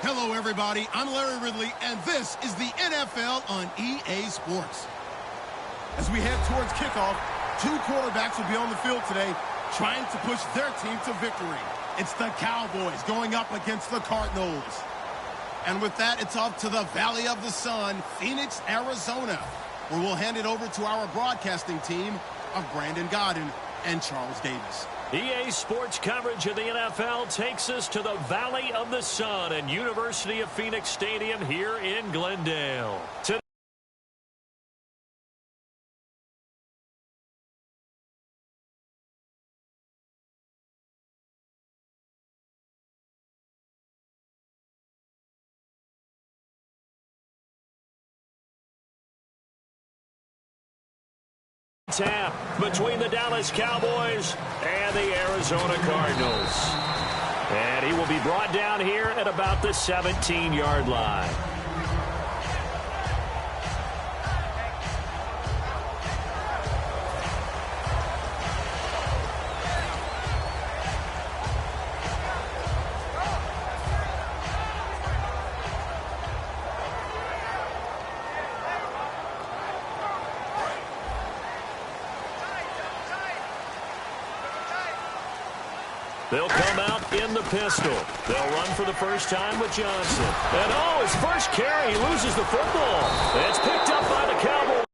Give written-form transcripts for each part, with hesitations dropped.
Hello, everybody. I'm Larry Ridley, and this is the NFL on EA Sports. As we head towards kickoff, two quarterbacks will be on the field today trying to push their team to victory. It's the Cowboys going up against the Cardinals. And with that, it's off to the Valley of the Sun, Phoenix, Arizona, where we'll hand it over to our broadcasting team of Brandon Godden and Charles Davis. EA Sports coverage of the NFL takes us to the Valley of the Sun and University of Phoenix Stadium here in Glendale. Tap between the Dallas Cowboys and the Arizona Cardinals. And he will be brought down here at about the 17-yard line. They'll come out in the pistol. They'll run for the first time with Johnson. And his first carry, he loses the football. It's picked up by the Cowboys.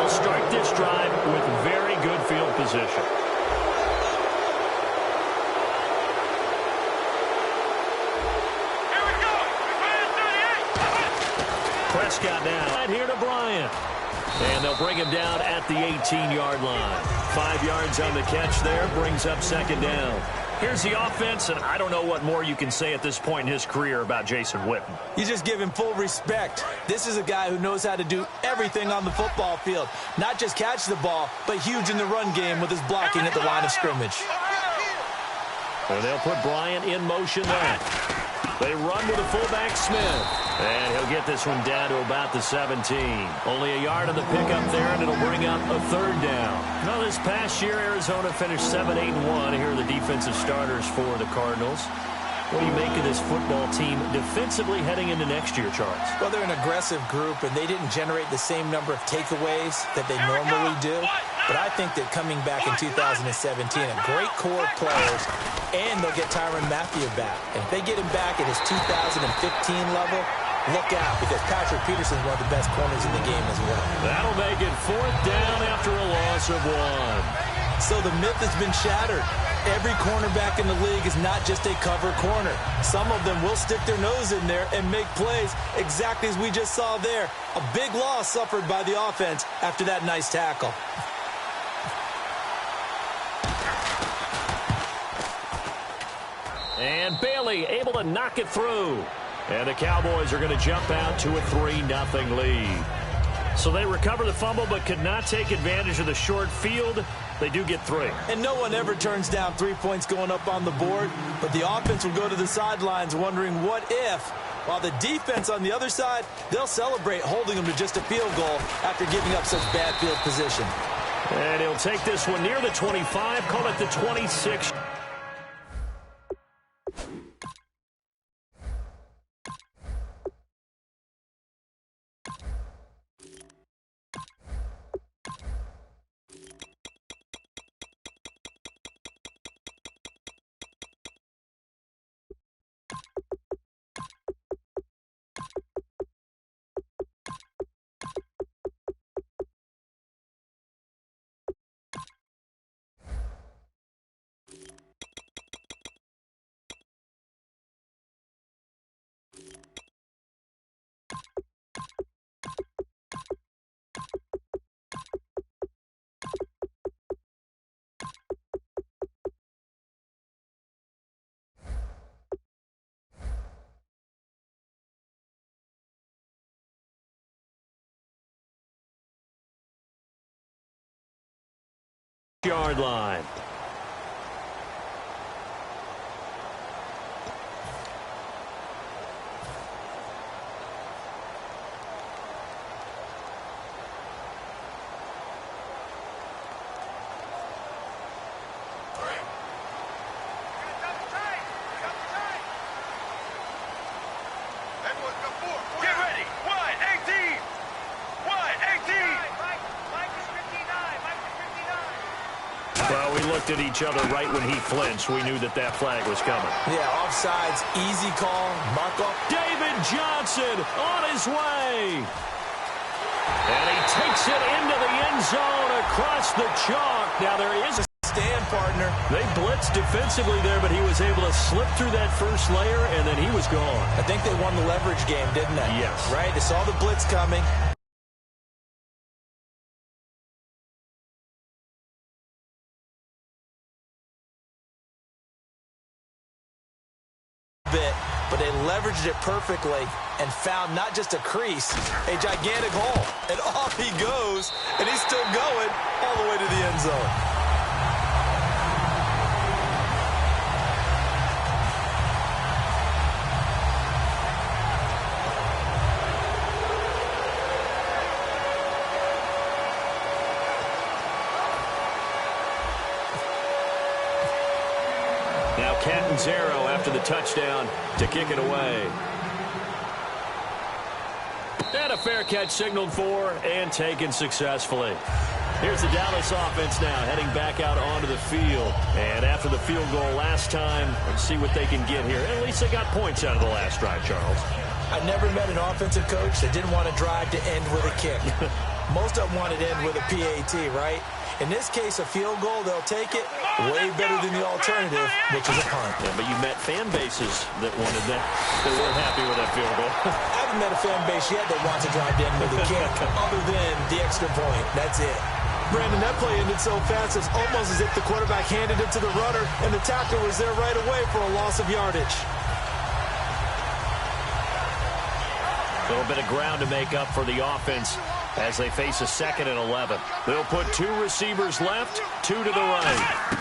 Start this drive with very good field position. Here we go. Prescott now right here to Bryant. And they'll bring him down at the 18-yard line. 5 yards on the catch there, brings up second down. Here's the offense, and I don't know what more you can say at this point in his career about Jason Witten. You just give him full respect. This is a guy who knows how to do everything on the football field. Not just catch the ball, but huge in the run game with his blocking at the line of scrimmage. And they'll put Bryant in motion there. They run with the fullback Smith. And he'll get this one down to about the 17. Only a yard on the pickup there, and it'll bring up a third down. Now, this past year, Arizona finished 7-8-1. Here are the defensive starters for the Cardinals. What do you make of this football team defensively heading into next year, Charles? Well, they're an aggressive group, and they didn't generate the same number of takeaways that they normally do. But I think that coming back in 2017, a great core of players, and they'll get Tyrann Mathieu back. And if they get him back at his 2015 level, look out, because Patrick Peterson's one of the best corners in the game as well. That'll make it fourth down after a loss of 1. So the myth has been shattered. Every cornerback in the league is not just a cover corner. Some of them will stick their nose in there and make plays exactly as we just saw there. A big loss suffered by the offense after that nice tackle. And Bailey able to knock it through. And the Cowboys are going to jump out to a 3-0 lead. So they recover the fumble but could not take advantage of the short field. They do get 3. And no one ever turns down 3 points going up on the board, but the offense will go to the sidelines wondering what if, while the defense on the other side, they'll celebrate holding them to just a field goal after giving up such bad field position. And he'll take this one near the 25, call it the 26. 6-yard line. Well, we looked at each other right when he flinched. We knew that that flag was coming. Yeah, offsides, easy call, mark off. David Johnson on his way. And he takes it into the end zone across the chalk. Now there is a stand, partner. They blitzed defensively there, but he was able to slip through that first layer, and then he was gone. I think they won the leverage game, didn't they? Yes. Right? They saw the blitz coming. But they leveraged it perfectly and found not just a crease, a gigantic hole. And off he goes, and he's still going all the way to the end zone. Now Catanzaro after the touchdown to kick it away. And a fair catch signaled for and taken successfully. Here's the Dallas offense now heading back out onto the field. And after the field goal last time, let's see what they can get here. At least they got points out of the last drive, Charles. I never met an offensive coach that didn't want to drive to end with a kick. Most of them wanted to end with a PAT, right? In this case, a field goal, they'll take it way better than the alternative, which is a punt. Yeah, but you met fan bases that wanted that. They weren't happy with that field goal. I haven't met a fan base yet that wants to drive to end with a kick other than the extra point. That's it. Brandon, that play ended so fast, it's almost as if the quarterback handed it to the runner, and the tackler was there right away for a loss of yardage. A little bit of ground to make up for the offense as they face a 2nd and 11. They'll put 2 receivers left, 2 to the right.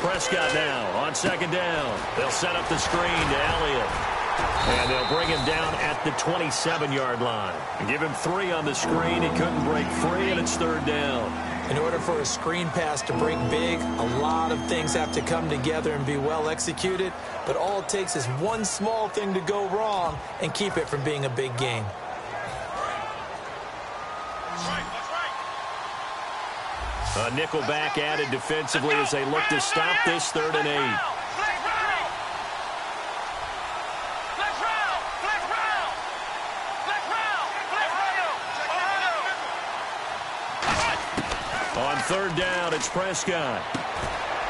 Prescott now on 2nd down. They'll set up the screen to Elliott. And they'll bring him down at the 27-yard line. Give him 3 on the screen. He couldn't break free, and it's 3rd down. In order for a screen pass to break big, a lot of things have to come together and be well executed. But all it takes is one small thing to go wrong and keep it from being a big game. A nickel back added defensively as they look to stop this 3rd and 8. On 3rd down, it's Prescott.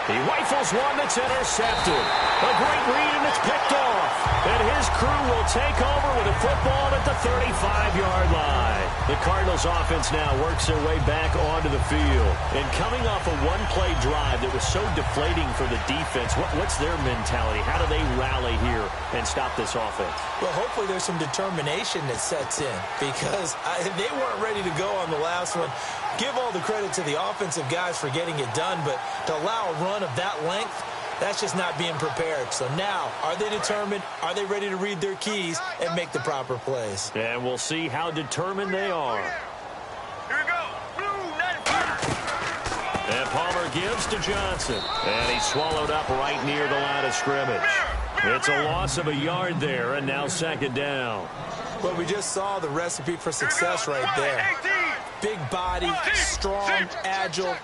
He rifles one that's intercepted. A great read, and it's picked off. And his crew will take over with a football at the 35-yard line. The Cardinals offense now works their way back onto the field. And coming off a one-play drive that was so deflating for the defense, what's their mentality? How do they rally here and stop this offense? Well, hopefully there's some determination that sets in because they weren't ready to go on the last one. Give all the credit to the offensive guys for getting it done, but to allow a run of that length, that's just not being prepared. So now, are they determined? Are they ready to read their keys and make the proper plays? And we'll see how determined they are. Here we go. And Palmer gives to Johnson. And he's swallowed up right near the line of scrimmage. It's a loss of a yard there, and now 2nd down. Well, we just saw the recipe for success right there. Big body, strong, agile,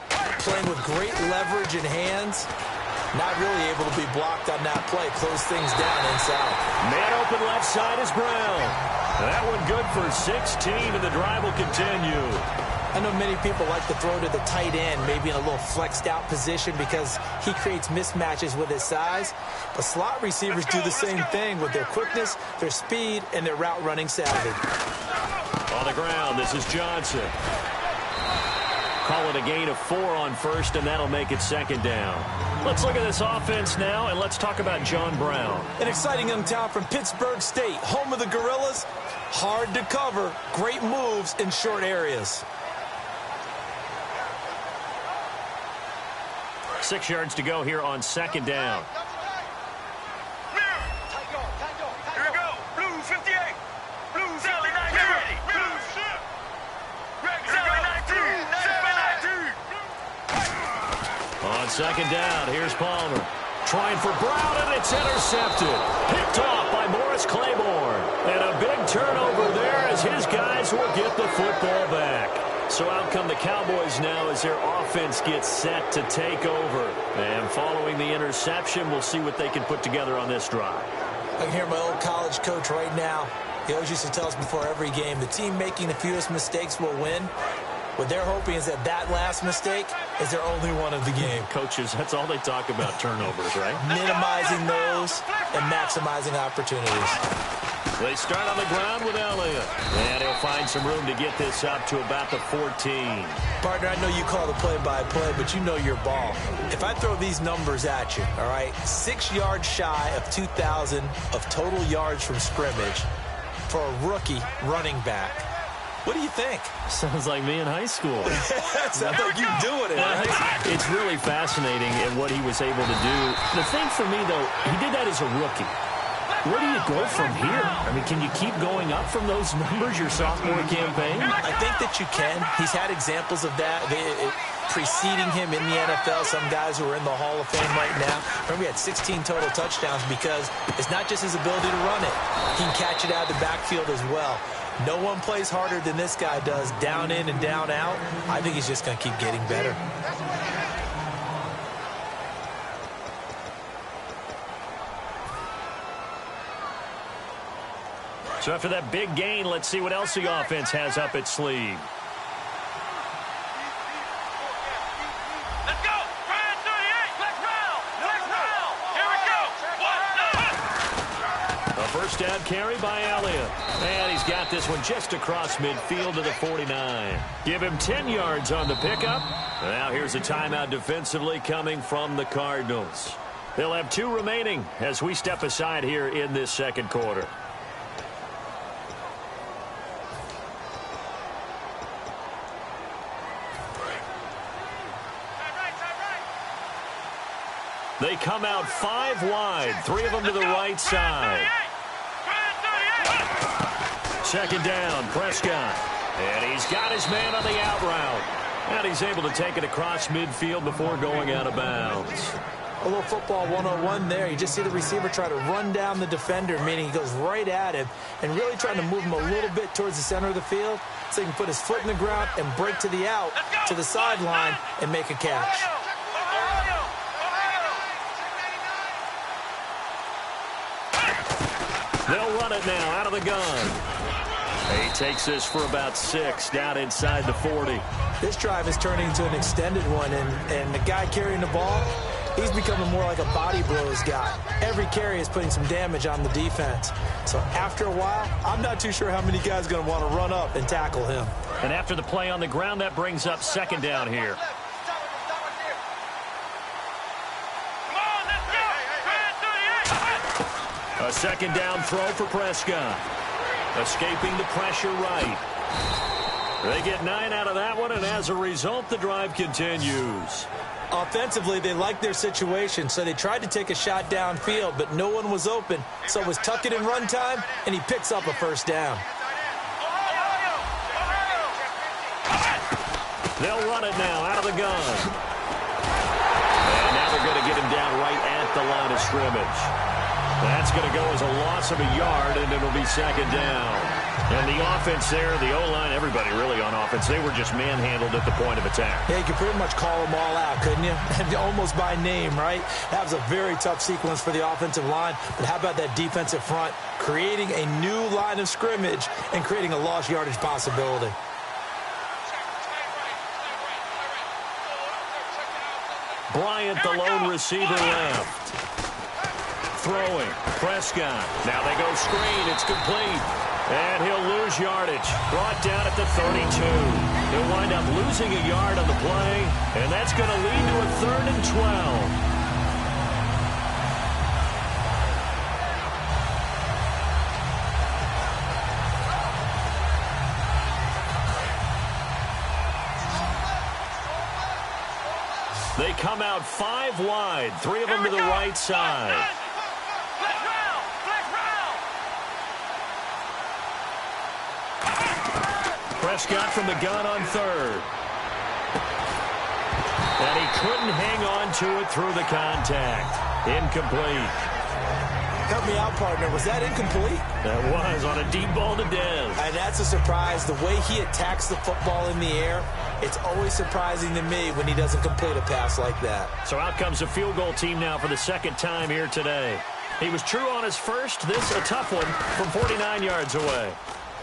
playing with great leverage in hands. Not really able to be blocked on that play. Close things down inside. Man open left side is Brown. That one good for 16, and the drive will continue. I know many people like to throw to the tight end, maybe in a little flexed out position because he creates mismatches with his size. But slot receivers do the same thing with their quickness, their speed, and their route running savvy. On the ground, this is Johnson. Call it a gain of 4 on 1st, and that'll make it 2nd down. Let's look at this offense now, and let's talk about John Brown. An exciting young talent from Pittsburgh State, home of the Gorillas. Hard to cover, great moves in short areas. 6 yards to go here on second down. Here we go. Blue 58. Blue Sally 19. Blue ship. Sally 19. On second down, here's Palmer. Trying for Brown, and it's intercepted. Picked off by Morris Claiborne. And a big turnover there as his guys will get the football back. So out come the Cowboys now as their offense gets set to take over. And following the interception, we'll see what they can put together on this drive. I can hear my old college coach right now. He always used to tell us before every game, the team making the fewest mistakes will win. What they're hoping is that last mistake is their only one of the game. Coaches, that's all they talk about, turnovers, right? Minimizing those and maximizing opportunities. They start on the ground with Elliott. And he'll find some room to get this up to about the 14. Partner, I know you call the play-by-play, but you know your ball. If I throw these numbers at you, all right, 6 yards shy of 2,000 of total yards from scrimmage for a rookie running back. What do you think? Sounds like me in high school. Sounds like you doing it, right? It's really fascinating in what he was able to do. The thing for me, though, he did that as a rookie. Where do you go from here? I mean, can you keep going up from those numbers your sophomore campaign? I think that you can. He's had examples of that preceding him in the NFL. Some guys who are in the Hall of Fame right now. Remember, he had 16 total touchdowns because it's not just his ability to run it. He can catch it out of the backfield as well. No one plays harder than this guy does, down in and down out. I think he's just going to keep getting better. So after that big gain, let's see what else the offense has up its sleeve. Let's go. Ryan 38. Let's round. Let's round. Here we go. A first down carry by Elliott. And he's got this one just across midfield to the 49. Give him 10 yards on the pickup. Now here's a timeout defensively coming from the Cardinals. They'll have 2 remaining as we step aside here in this second quarter. They come out 5 wide, 3 of them to the right side. Second down, Prescott. And he's got his man on the out route. And he's able to take it across midfield before going out of bounds. A little football 101 there. You just see the receiver try to run down the defender, meaning he goes right at him and really trying to move him a little bit towards the center of the field so he can put his foot in the ground and break to the out, to the sideline, and make a catch. They'll run it now out of the gun. He takes this for about 6 down inside the 40. This drive is turning into an extended one, and the guy carrying the ball, he's becoming more like a body blows guy. Every carry is putting some damage on the defense. So after a while, I'm not too sure how many guys are going to want to run up and tackle him. And after the play on the ground, that brings up second down here. A second down throw for Prescott. Escaping the pressure right. They get 9 out of that one, and as a result, the drive continues. Offensively, they liked their situation, so they tried to take a shot downfield, but no one was open. So it was tuck it in run time, and he picks up a first down. They'll run it now out of the gun. And now they're going to get him down right at the line of scrimmage. That's going to go as a loss of a yard, and it'll be second down. And the offense there, the O-line, everybody really on offense, they were just manhandled at the point of attack. Yeah, you could pretty much call them all out, couldn't you? Almost by name, right? That was a very tough sequence for the offensive line. But how about that defensive front creating a new line of scrimmage and creating a lost yardage possibility? Bryant, the lone receiver, left. Throwing, Prescott. Now they go screen. It's complete. And he'll lose yardage. Brought down at the 32. He'll wind up losing a yard on the play, and that's going to lead to a 3rd and 12. They come out 5 wide, 3 of them to the right side. Prescott from the gun on 3rd. And he couldn't hang on to it through the contact. Incomplete. Help me out, partner. Was that incomplete? That was on a deep ball to Dez. And that's a surprise. The way he attacks the football in the air, it's always surprising to me when he doesn't complete a pass like that. So out comes a field goal team now for the 2nd time here today. He was true on his first. This a tough one from 49 yards away.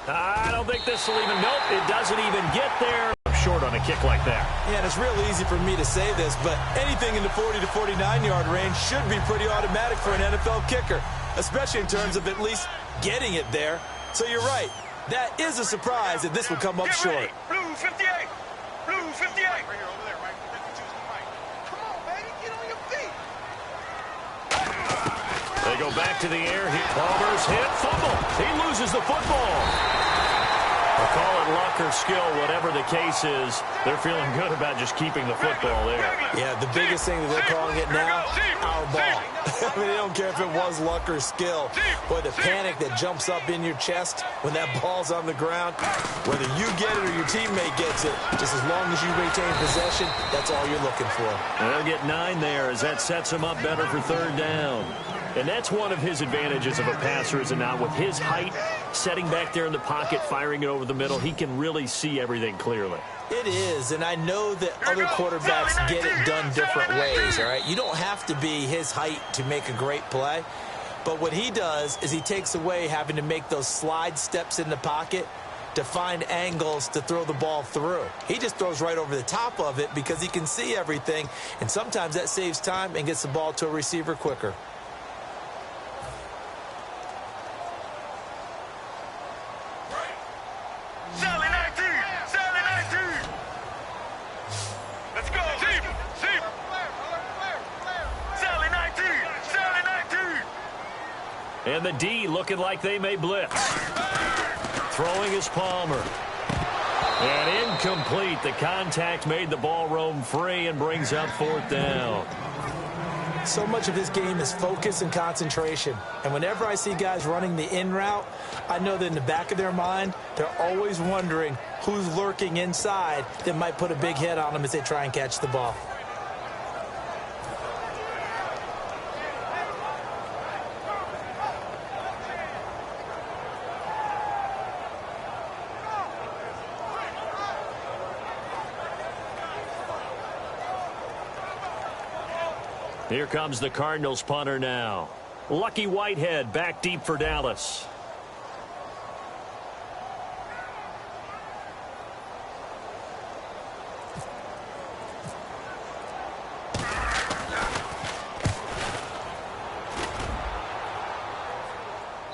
I don't think this will even, nope, it doesn't even get there. Short on a kick like that. Yeah, and it's real easy for me to say this, but anything in the 40 to 49-yard range should be pretty automatic for an NFL kicker, especially in terms of at least getting it there. So you're right. That is a surprise that this will come up short. Blue 58. Blue 58. Right here, over there, right? Come on, baby, get on your feet. They go back to the air. Palmer's hit, fumble. He loses the football. I'll call it luck or skill, whatever the case is. They're feeling good about just keeping the football there. Yeah, the biggest thing that they're calling it now, our ball. I mean, they don't care if it was luck or skill. Boy, the panic that jumps up in your chest when that ball's on the ground, whether you get it or your teammate gets it, just as long as you retain possession, that's all you're looking for. And they'll get 9 there as that sets him up better for 3rd down. And that's one of his advantages of a passer, is it not? With his height, setting back there in the pocket, firing it over the middle, he can really see everything clearly. It is, and I know that other quarterbacks get it done different ways, all right? You don't have to be his height to make a great play, but what he does is he takes away having to make those slide steps in the pocket to find angles to throw the ball through. He just throws right over the top of it because he can see everything, and sometimes that saves time and gets the ball to a receiver quicker. And the D looking like they may blitz. Throwing is Palmer. And incomplete. The contact made the ball roam free and brings up 4th down. So much of his game is focus and concentration. And whenever I see guys running the in route, I know that in the back of their mind, they're always wondering who's lurking inside that might put a big hit on them as they try and catch the ball. Here comes the Cardinals punter now. Lucky Whitehead back deep for Dallas.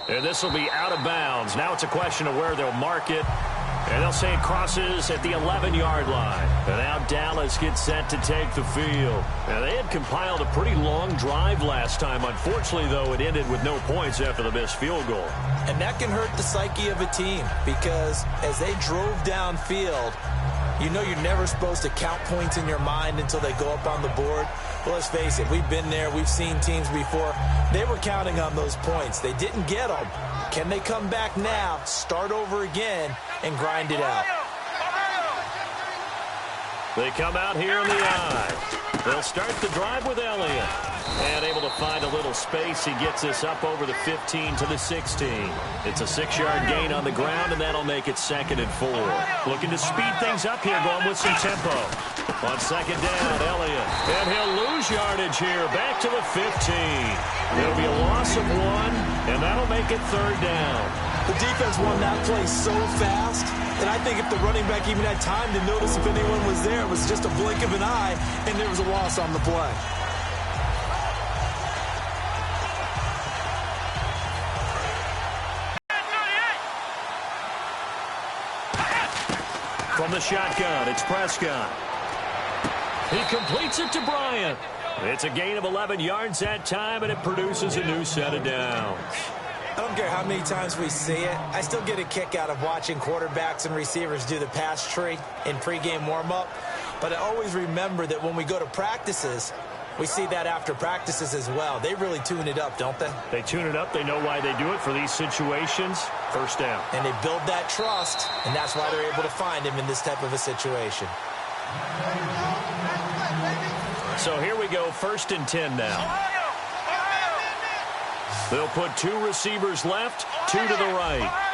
And this will be out of bounds. Now it's a question of where they'll mark it. And they'll say it crosses at the 11-yard line. And now Dallas gets set to take the field. Now, they had compiled a pretty long drive last time. Unfortunately, though, it ended with no points after the missed field goal. And that can hurt the psyche of a team because as they drove downfield, you know you're never supposed to count points in your mind until they go up on the board. Well, let's face it, we've been there. We've seen teams before. They were counting on those points. They didn't get them. Can they come back now, start over again, and grind it out? They come out here on the I. They'll start the drive with Elliott. And able to find a little space. He gets this up over the 15 to the 16. It's a 6-yard gain on the ground, and that'll make it 2nd and 4. Looking to speed things up here, going with some tempo. On 2nd down, Elliott. And he'll lose yardage here. Back to the 15. There'll be a loss of 1, and that'll make it 3rd down. The defense won that play so fast that I think if the running back even had time to notice if anyone was there, it was just a blink of an eye, and there was a loss on the play. From the shotgun, it's Prescott. He completes it to Bryant. It's a gain of 11 yards that time, and it produces a new set of downs. I don't care how many times we see it. I still get a kick out of watching quarterbacks and receivers do the pass tree in pregame warm-up. But I always remember that when we go to practices, we see that after practices as well. They really tune it up, don't they? They tune it up. They know why they do it for these situations. First down. And they build that trust, and that's why they're able to find him in this type of a situation. So here we go, 1st and 10 now. They'll put 2 receivers left, 2 to the right.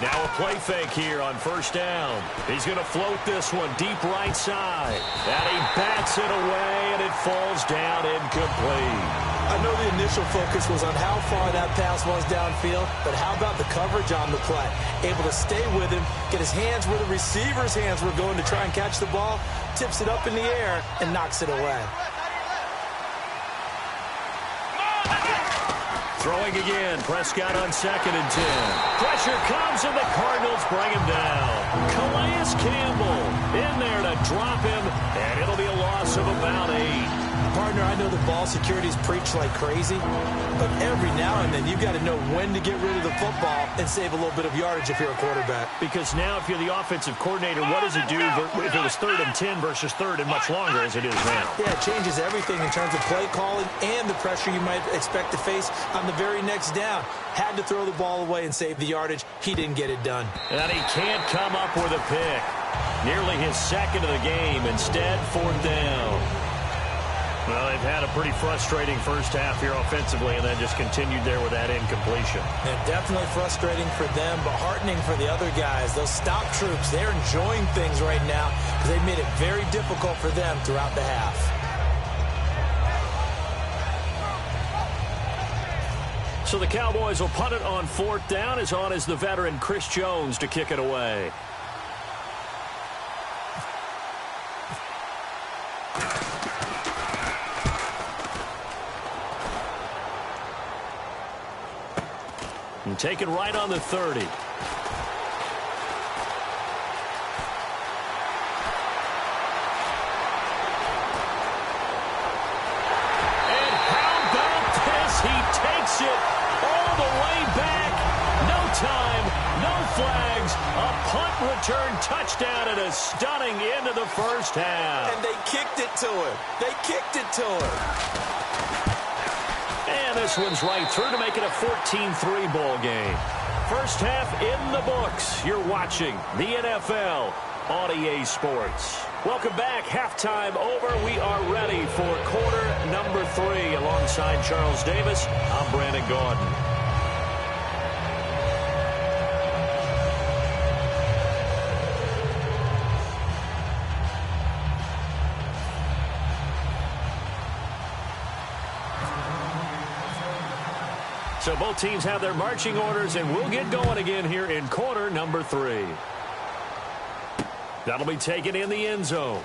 Now a play fake here on 1st down. He's going to float this one deep right side. And he bats it away, and it falls down incomplete. I know the initial focus was on how far that pass was downfield, but how about the coverage on the play? Able to stay with him, get his hands where the receiver's hands were going to try and catch the ball, tips it up in the air, and knocks it away. Throwing again, Prescott on 2nd and 10. Pressure comes, and the Cardinals bring him down. Calais Campbell in there to drop him, and it'll be a loss of about 8. Partner, I know the ball security's preached like crazy, but every now and then you've got to know when to get rid of the football and save a little bit of yardage if you're a quarterback. Because now if you're the offensive coordinator, what does it do if it was 3rd and 10 versus 3rd and much longer as it is now? Yeah, it changes everything in terms of play calling and the pressure you might expect to face on the very next down. Had to throw the ball away and save the yardage. He didn't get it done. And he can't come up with a pick. Nearly his 2nd of the game. Instead, 4th down. Well, they've had a pretty frustrating first half here offensively, and then just continued there with that incompletion. And definitely frustrating for them, but heartening for the other guys. Those stop troops, they're enjoying things right now because they made it very difficult for them throughout the half. So the Cowboys will punt it on 4th down. As on is the veteran Chris Jones to kick it away. And taken right on the 30. And how about this? He takes it all the way back. No time, no flags. A punt return touchdown and a stunning end of the first half. And they kicked it to him. They kicked it to him. And this one's right through to make it a 14-3 ball game. First half in the books. You're watching the NFL on EA Sports. Welcome back. Halftime over. We are ready for quarter number 3. Alongside Charles Davis, I'm Brandon Gordon. So both teams have their marching orders, and we'll get going again here in quarter number 3. That'll be taken in the end zone.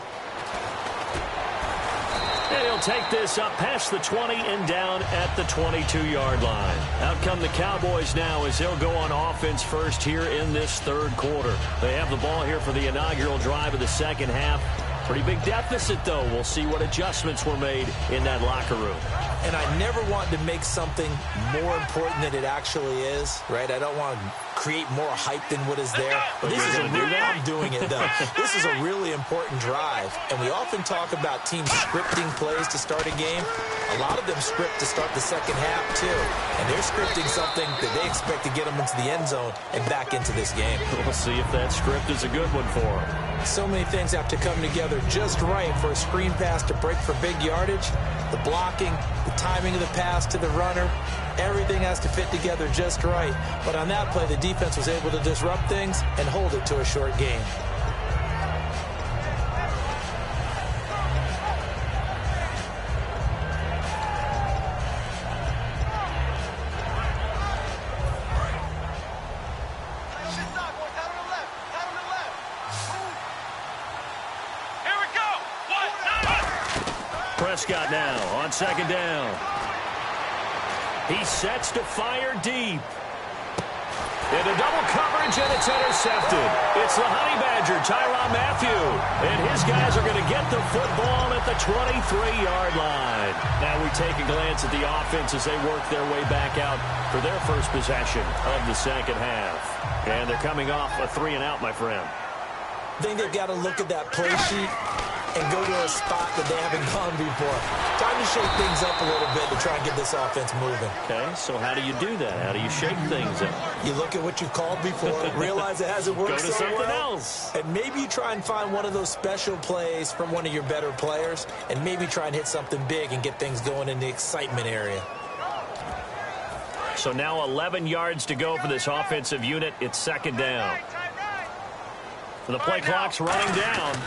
And he'll take this up past the 20 and down at the 22-yard line. Out come the Cowboys now as they'll go on offense first here in this 3rd quarter. They have the ball here for the inaugural drive of the 2nd half. Pretty big deficit, though. We'll see what adjustments were made in that locker room. And I never want to make something more important than it actually is, right? I don't want to create more hype than what is there. But this is I'm doing it, though. This is a really important drive. And we often talk about teams scripting plays to start a game. A lot of them script to start the 2nd half, too. And they're scripting something that they expect to get them into the end zone and back into this game. We'll see if that script is a good one for them. So many things have to come together just right for a screen pass to break for big yardage. The blocking, the timing of the pass to the runner, everything has to fit together just right. But on that play, the defense was able to disrupt things and hold it to a short game. Prescott now on 2nd down. He sets to fire deep. Into double coverage, and it's intercepted. It's the Honey Badger, Tyrann Mathieu. And his guys are going to get the football at the 23-yard line. Now we take a glance at the offense as they work their way back out for their first possession of the 2nd half. And they're coming off a 3-and-out, my friend. I think they've got to look at that play sheet and go to a spot that they haven't gone before. Time to shake things up a little bit to try and get this offense moving. Okay, so how do you do that? How do you shake things up? You look at what you've called before, realize it hasn't worked Go to so something well, else. and maybe you try and find one of those special plays from one of your better players, and maybe try and hit something big and get things going in the excitement area. So now 11 yards to go for this offensive unit. It's second down. The play clock's running down.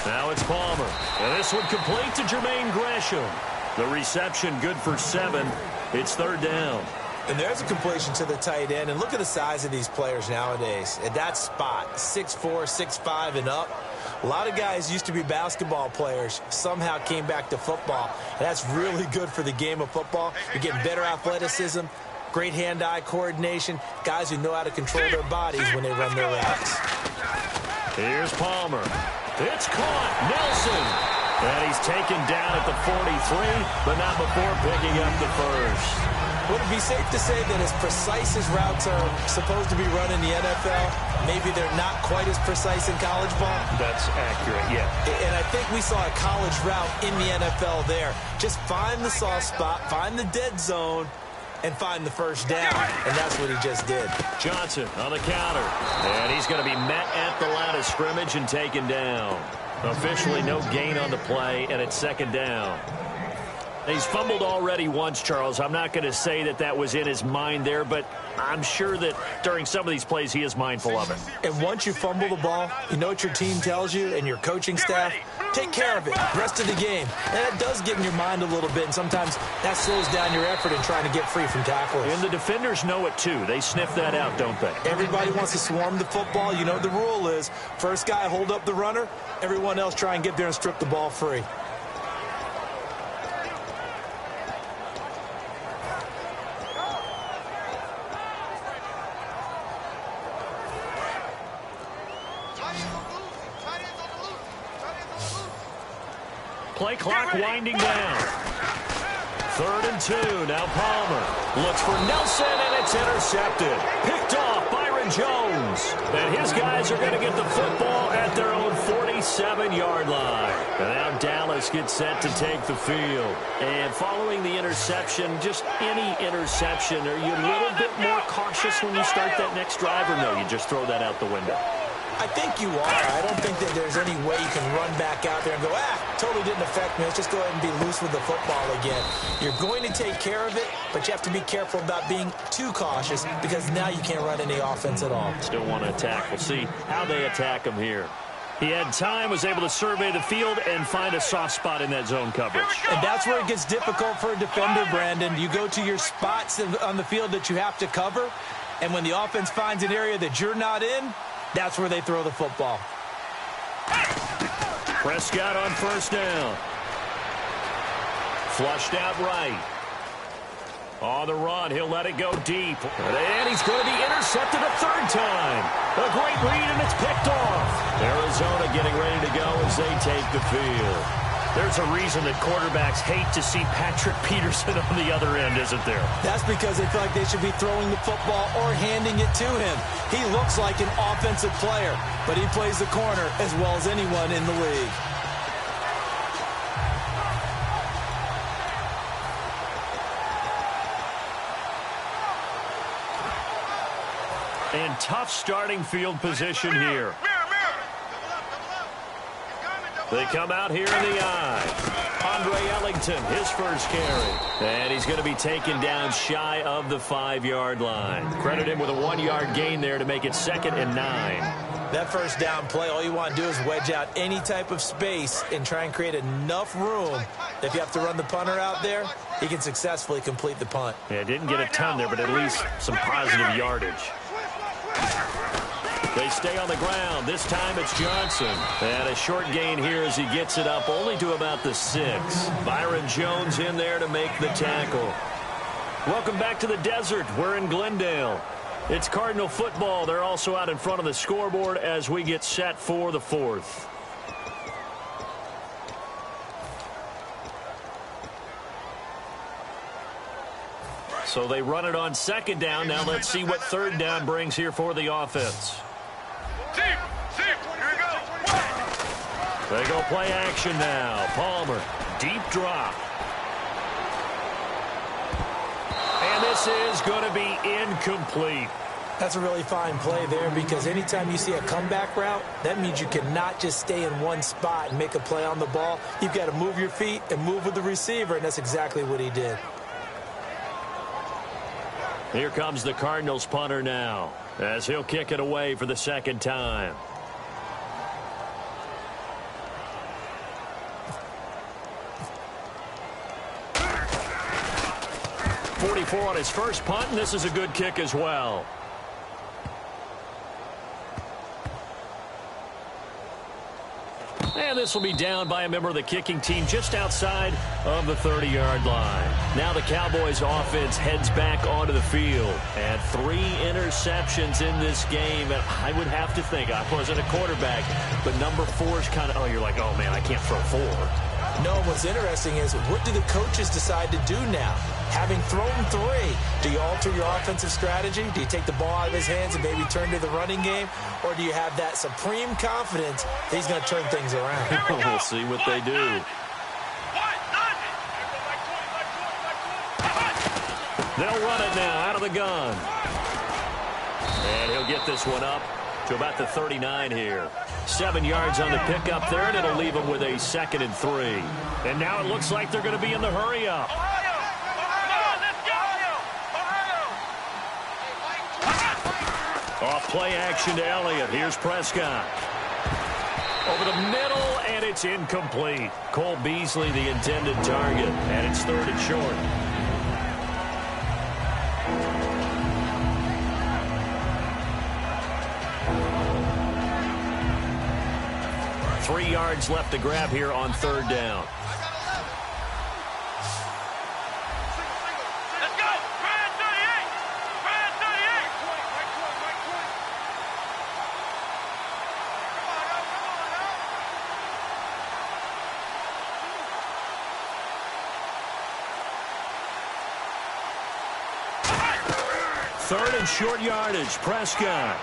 Now it's Palmer. And this one complete to Jermaine Gresham. The reception good for 7. It's third down. And there's a completion to the tight end. And look at the size of these players nowadays. At that spot, 6'4", 6'5", and up. A lot of guys used to be basketball players, somehow came back to football. And that's really good for the game of football. You're getting better athleticism, great hand-eye coordination, guys who know how to control their bodies when they run their routes. Here's Palmer. It's caught. Nelson. And he's taken down at the 43, but not before picking up the first. Would it be safe to say that as precise as routes are supposed to be run in the NFL, maybe they're not quite as precise in college ball? That's accurate, yeah. And I think we saw a college route in the NFL there. Just find the soft spot, find the dead zone, and find the first down. And that's what he just did. Johnson on the counter. And he's going to be met at the line of scrimmage and taken down. Officially no gain on the play, and it's second down. He's fumbled already once, Charles. I'm not going to say that that was in his mind there, but I'm sure that during some of these plays he is mindful of it. And once you fumble the ball, you know what your team tells you and your coaching staff? Take care of it, rest of the game. And that does get in your mind a little bit, and sometimes that slows down your effort in trying to get free from tacklers. And the defenders know it too. They sniff that out, don't they? Everybody wants to swarm the football. You know the rule is first guy hold up the runner, everyone else try and get there and strip the ball free. Play clock winding down. 3rd and 2. Now Palmer looks for Nelson, and it's intercepted. Picked off Byron Jones. And his guys are going to get the football at their own 47-yard line. And now Dallas gets set to take the field. And following the interception, just any interception, are you a little bit more cautious when you start that next drive, or no, you just throw that out the window? I think you are. I don't think that there's any way you can run back out there and go, totally didn't affect me. Let's just go ahead and be loose with the football again. You're going to take care of it, but you have to be careful about being too cautious because now you can't run any offense at all. Still want to attack. We'll see how they attack him here. He had time, was able to survey the field and find a soft spot in that zone coverage. And that's where it gets difficult for a defender, Brandon. You go to your spots on the field that you have to cover, and when the offense finds an area that you're not in, that's where they throw the football. Prescott on first down. Flushed out right. On the run, he'll let it go deep. And he's going to be intercepted a third time. A great read, and it's picked off. Arizona getting ready to go as they take the field. There's a reason that quarterbacks hate to see Patrick Peterson on the other end, isn't there? That's because they feel like they should be throwing the football or handing it to him. He looks like an offensive player, but he plays the corner as well as anyone in the league. And tough starting field position here. They come out here in the eye. Andre Ellington, his first carry. And he's going to be taken down shy of the 5-yard line. Credit him with a 1-yard gain there to make it 2nd and 9. That first down play, all you want to do is wedge out any type of space and try and create enough room. If you have to run the punter out there, he can successfully complete the punt. Yeah, didn't get a ton there, but at least some positive yardage. They stay on the ground. This time it's Johnson. And a short gain here as he gets it up only to about the 6. Byron Jones in there to make the tackle. Welcome back to the desert. We're in Glendale. It's Cardinal football. They're also out in front of the scoreboard as we get set for the 4th. So they run it on 2nd down. Now let's see what 3rd down brings here for the offense. Deep. They go play action now. Palmer, deep drop. And this is going to be incomplete. That's a really fine play there, because anytime you see a comeback route, that means you cannot just stay in one spot and make a play on the ball. You've got to move your feet and move with the receiver, and that's exactly what he did. Here comes the Cardinals punter now, as he'll kick it away for the second time. 44 on his first punt, and this is a good kick as well. And this will be down by a member of the kicking team just outside of the 30-yard line. Now the Cowboys offense heads back onto the field. And 3 interceptions in this game. And I would have to think, I wasn't a quarterback, but number 4 is kind of, oh, you're like, oh, man, I can't throw 4. No, what's interesting is, what do the coaches decide to do now? Having thrown 3, do you alter your offensive strategy? Do you take the ball out of his hands and maybe turn to the running game? Or do you have that supreme confidence that he's going to turn things around? We'll see what they do. They'll run it now out of the gun. And he'll get this one up to about the 39 here. 7 yards on the pickup there, and it'll leave him with a 2nd and 3. And now it looks like they're going to be in the hurry-up. Off play action to Elliott. Here's Prescott. Over the middle, and it's incomplete. Cole Beasley, the intended target, and it's 3rd and short. Three yards left to grab here on 3rd down. Let's go! Brand 38! Brand 38! Third and short yardage. Prescott.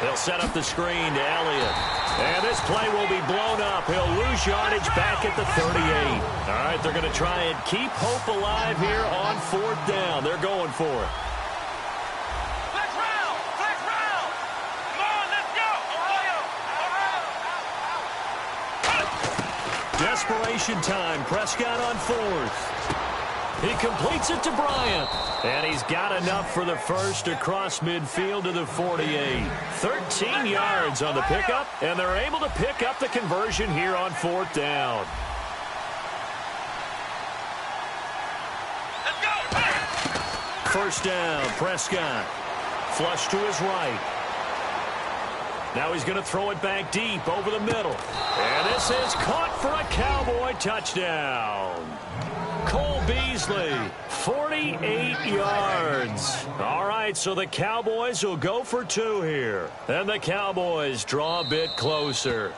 They'll set up the screen to Elliott. And this play will be blown up. He'll lose yardage back at the 38. All right, they're going to try and keep hope alive here on 4th down. They're going for it. Flex round! Flex round! Come on, let's go! Ohio! Desperation time. Prescott on 4th. He completes it to Bryant. And he's got enough for the first across midfield to the 48. 13 yards on the pickup, and they're able to pick up the conversion here on 4th down. Let's go! First down, Prescott. Flush to his right. Now he's going to throw it back deep over the middle. And this is caught for a Cowboy touchdown. Cole Beasley, 48 yards. All right, so the Cowboys will go for 2 here. And the Cowboys draw a bit closer.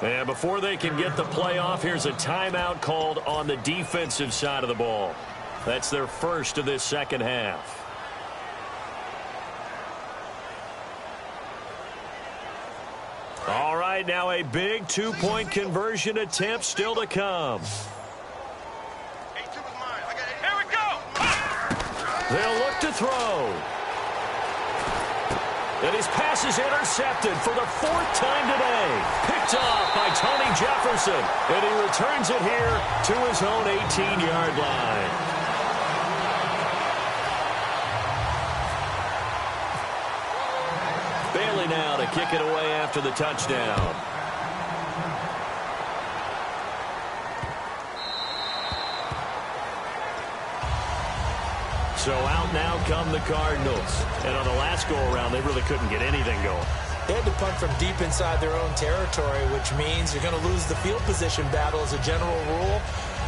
And before they can get the play off, here's a timeout called on the defensive side of the ball. That's their first of this second half. All right, now a big 2-point conversion attempt still to come. Here we go! They'll look to throw. And his pass is intercepted for the 4th time today. Picked off by Tony Jefferson. And he returns it here to his own 18-yard line. Bailey now to kick it away after the touchdown. So out now come the Cardinals. And on the last go-around, they really couldn't get anything going. They had to punt from deep inside their own territory, which means you're going to lose the field position battle as a general rule.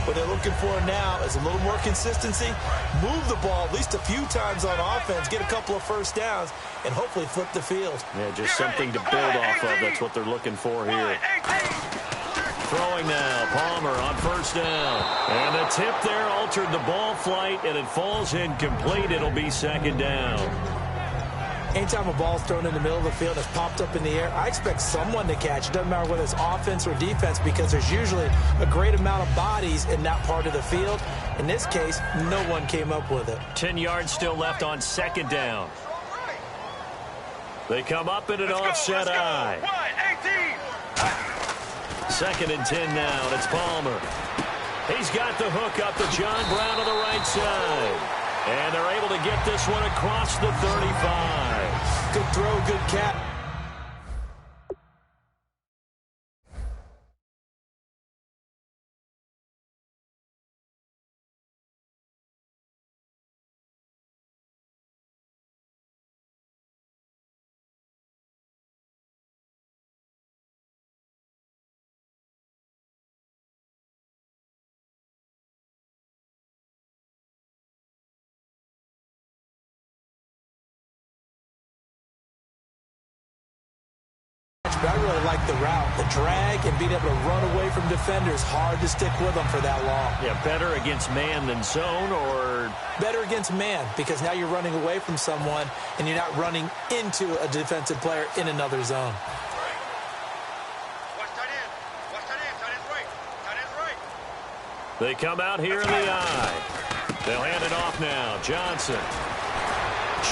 What they're looking for now is a little more consistency, move the ball at least a few times on offense, get a couple of first downs, and hopefully flip the field. Yeah, just something to build off of. That's what they're looking for here. Throwing now, Palmer on first down. And the tip there altered the ball flight, and it falls incomplete. It'll be second down. Anytime a ball's thrown in the middle of the field and it's popped up in the air, I expect someone to catch. It doesn't matter whether it's offense or defense because there's usually a great amount of bodies in that part of the field. In this case, no one came up with it. 10 yards still left on second down. They come up in an offset eye. Second and 10 now, and it's Palmer. He's got the hook up to John Brown on the right side. And they're able to get this one across the 35. Good throw, good catch. I really like the route, the drag, and being able to run away from defenders. Hard to stick with them for that long. Yeah, better against man than zone, or? Better against man, because now you're running away from someone, and you're not running into a defensive player in another zone. They come out here in the eye. They'll hand it off now. Johnson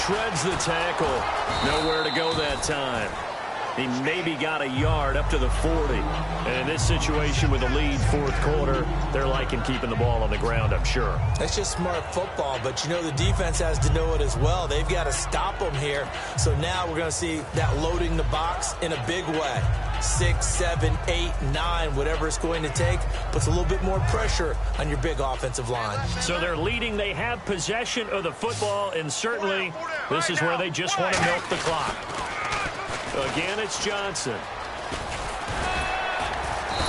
shreds the tackle. Nowhere to go that time. He maybe got a yard up to the 40. And in this situation with the lead fourth quarter, they're liking keeping the ball on the ground, I'm sure. That's just smart football, but you know the defense has to know it as well. They've got to stop them here. So now we're going to see that loading the box in a big way. 6, 7, 8, 9, whatever it's going to take, puts a little bit more pressure on your big offensive line. So they're leading. They have possession of the football, and certainly this is where they just want to milk the clock. Again, it's Johnson.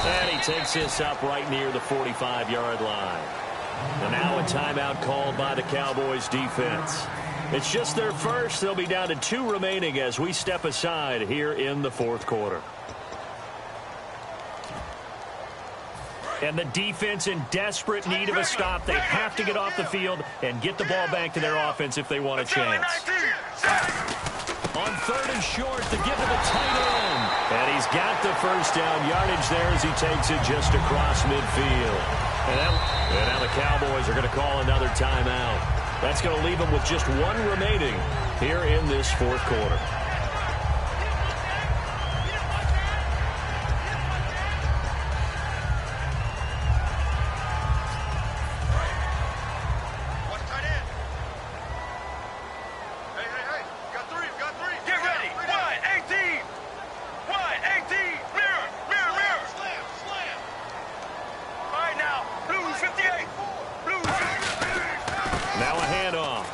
And he takes this up right near the 45-yard line. And now a timeout called by the Cowboys defense. It's just their first. They'll be down to 2 remaining as we step aside here in the fourth quarter. And the defense in desperate need of a stop. They have to get off the field and get the ball back to their offense if they want a chance. On 3rd and short, to give to the tight end. And he's got the first down yardage there as he takes it just across midfield. And now the Cowboys are going to call another timeout. That's going to leave them with just 1 remaining here in this fourth quarter.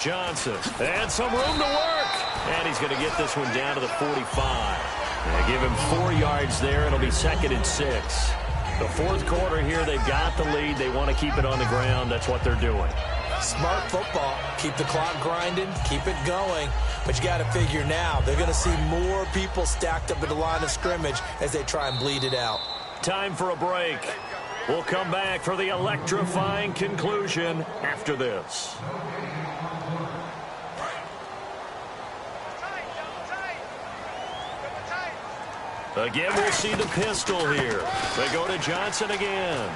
Johnson, and some room to work. And he's going to get this one down to the 45. And give him 4 yards there. It'll be 2nd and 6. The fourth quarter here, they've got the lead. They want to keep it on the ground. That's what they're doing. Smart football. Keep the clock grinding. Keep it going. But you got to figure now, they're going to see more people stacked up at the line of scrimmage as they try and bleed it out. Time for a break. We'll come back for the electrifying conclusion after this. Again, we'll see the pistol here. They go to Johnson again.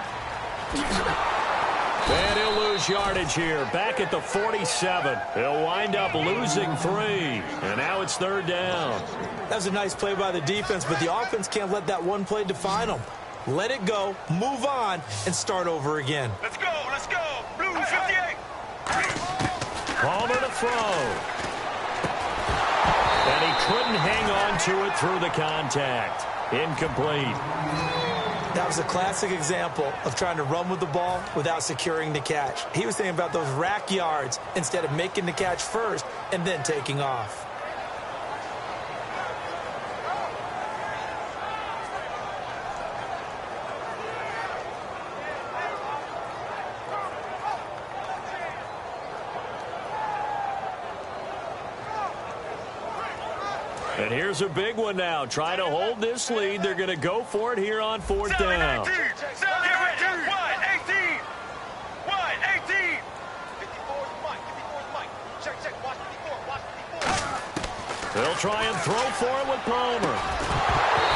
And he'll lose yardage here. Back at the 47. He'll wind up losing 3. And now it's 3rd down. That was a nice play by the defense, but the offense can't let that one play define them. Let it go, move on, and start over again. Let's go, let's go. Blue 58. Palmer to throw. And he couldn't hang on to it through the contact. Incomplete. That was a classic example of trying to run with the ball without securing the catch. He was thinking about those rack yards instead of making the catch first and then taking off. And here's a big one now. Trying to hold this lead. They're going to go for it here on 4th down. They'll try and throw for it with Palmer.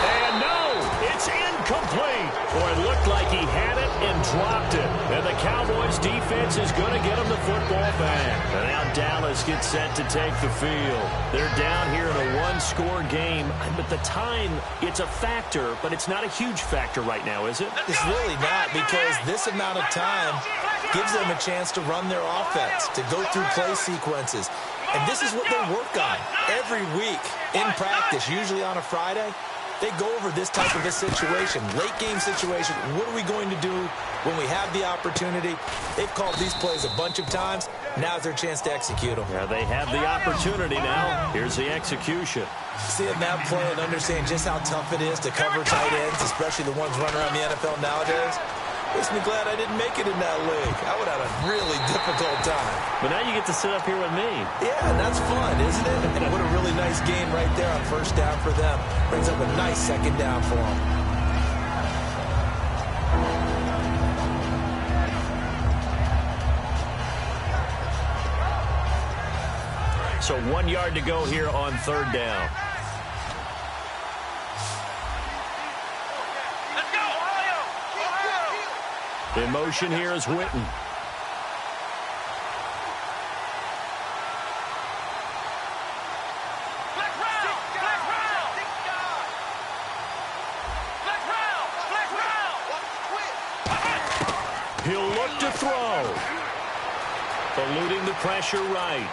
And no, it's incomplete. Boy, it looked like he had it and dropped it. And the Cowboys defense is going to get him the football back. And now Dallas gets set to take the field. They're down here in a one-score game. But the time, it's a factor, but it's not a huge factor right now, is it? It's really not, because this amount of time gives them a chance to run their offense, to go through play sequences. And this is what they work on every week in practice, usually on a Friday. They go over this type of a situation, late game situation. What are we going to do when we have the opportunity? They've called these plays a bunch of times. Now's their chance to execute them. Yeah, they have the opportunity now. Here's the execution. Seeing that play and understand just how tough it is to cover tight ends, especially the ones running around the NFL nowadays, makes me glad I didn't make it in that league. I would have had a really difficult time. But now you get to sit up here with me. Yeah, and that's fun, isn't it? And what a really nice game right there on first down for them. Brings up a nice second down for them. So 1 yard to go here on third down. In motion here is Witten. He'll look to throw. Eluding the pressure right.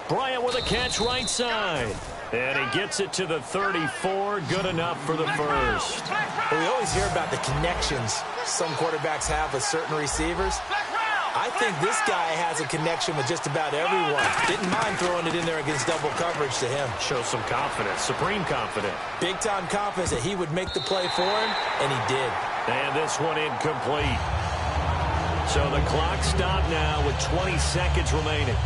Bryant with a catch right side. And he gets it to the 34. Good enough for the first. Well, we always hear about the connections some quarterbacks have with certain receivers. I think this guy has a connection with just about everyone. Didn't mind throwing it in there against double coverage to him. Shows some confidence, supreme confidence. Big-time confidence that he would make the play for him, and he did. And this one incomplete. So the clock stopped now with 20 seconds remaining.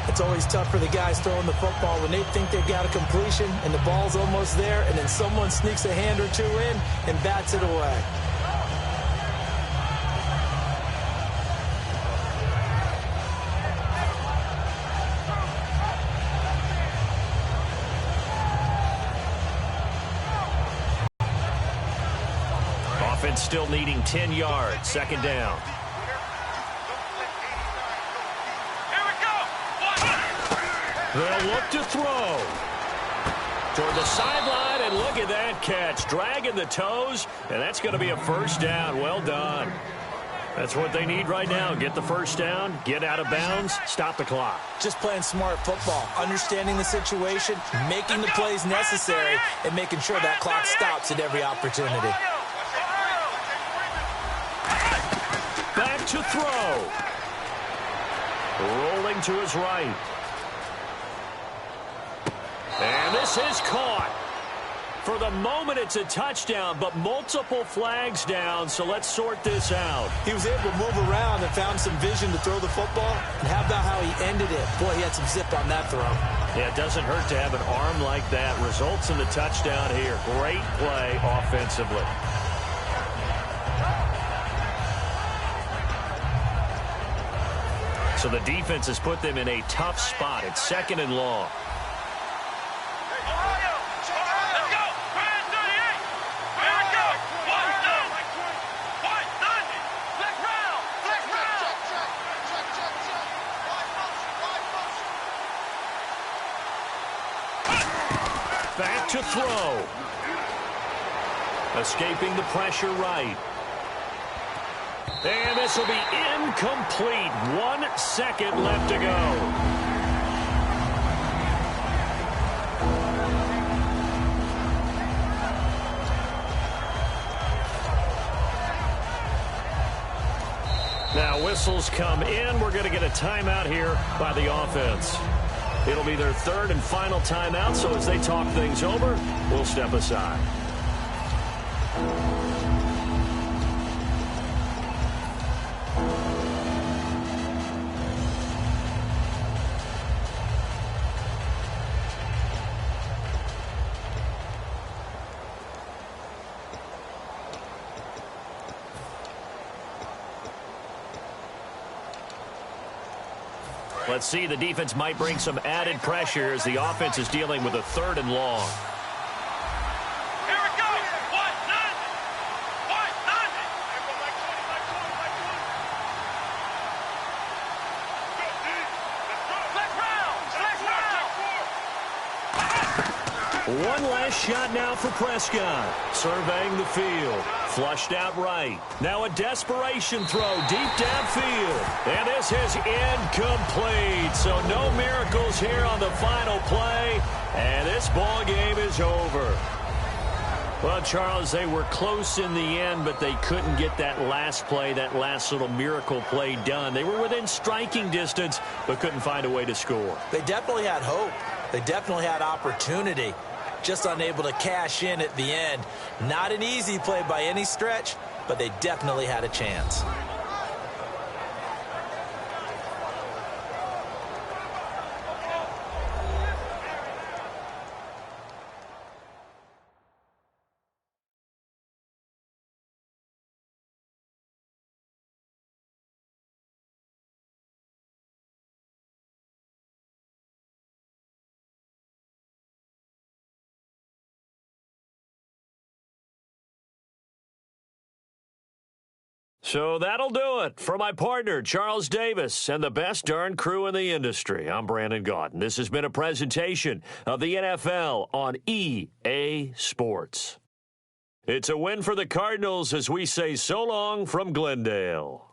It's always tough for the guys throwing the football when they think they've got a completion and the ball's almost there, and then someone sneaks a hand or two in and bats it away. Offense still needing 10 yards. Second down. They'll look to throw. Toward the sideline, and look at that catch. Dragging the toes, and that's going to be a first down. Well done. That's what they need right now. Get the first down, get out of bounds, stop the clock. Just playing smart football, understanding the situation, making the plays necessary, and making sure that clock stops at every opportunity. Back to throw. Rolling to his right. And this is caught. For the moment, it's a touchdown, but multiple flags down, so let's sort this out. He was able to move around and found some vision to throw the football. And how about how he ended it? Boy, he had some zip on that throw. Yeah, it doesn't hurt to have an arm like that. Results in the touchdown here. Great play offensively. So the defense has put them in a tough spot. It's second and long. Back to throw. Escaping the pressure right. And this will be incomplete. 1 second left to go. Now whistles come in. We're going to get a timeout here by the offense. It'll be their third and final timeout, so as they talk things over, we'll step aside. Let's see, the defense might bring some added pressure as the offense is dealing with a 3rd and long. Here we go. What? None. What? None. Flex round. Flex round. One last shot now for Prescott. Surveying the field. Flushed out right. Now a desperation throw deep downfield. And this is incomplete. So no miracles here on the final play. And this ball game is over. Well, Charles, they were close in the end, but they couldn't get that last play, that last little miracle play done. They were within striking distance, but couldn't find a way to score. They definitely had hope. They definitely had opportunity. Just unable to cash in at the end. Not an easy play by any stretch, but they definitely had a chance. So that'll do it for my partner, Charles Davis, and the best darn crew in the industry. I'm Brandon Gaudin. This has been a presentation of the NFL on EA Sports. It's a win for the Cardinals as we say so long from Glendale.